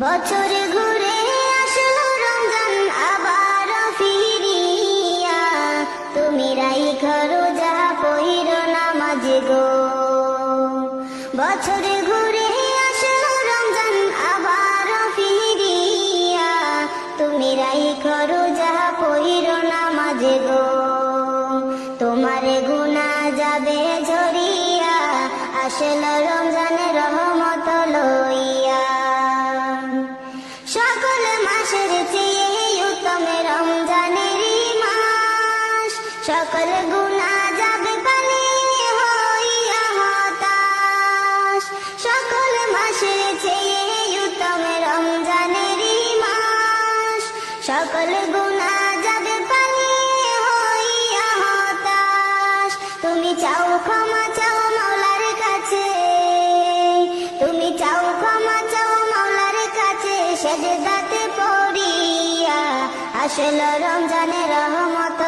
বছর ঘুরে আসলো রমজান আবার ফিরিয়া, তুমি রাইখা রোজা পইরো নামাজ গো। বছর ঘুরে আসলো রমজান আবার ফিরিয়া, তুমি রাইখা রোজা পইরো নামাজ গো। তোমার গুনাহ যাবে ঝরিয়া, আসলো রমজানের রহমত লইয়া। সকল মাসের চেয়ে উত্তম রমজানেরই মাস, সকল গুনাহ যাবে পানি হইয়া হতাশ। সকল মাসের চেয়ে উত্তম রমজানেরই মাস, সকল গুনাহ যাবে পানি হইয়া হতাশ। তুমি চাও ক্ষমা চাও মাওলার কাছে, তুমি চাও ক্ষমা চাও মাওলার কাছে, সেজদাতে পড়িয়া আসলো রমজানের রহমত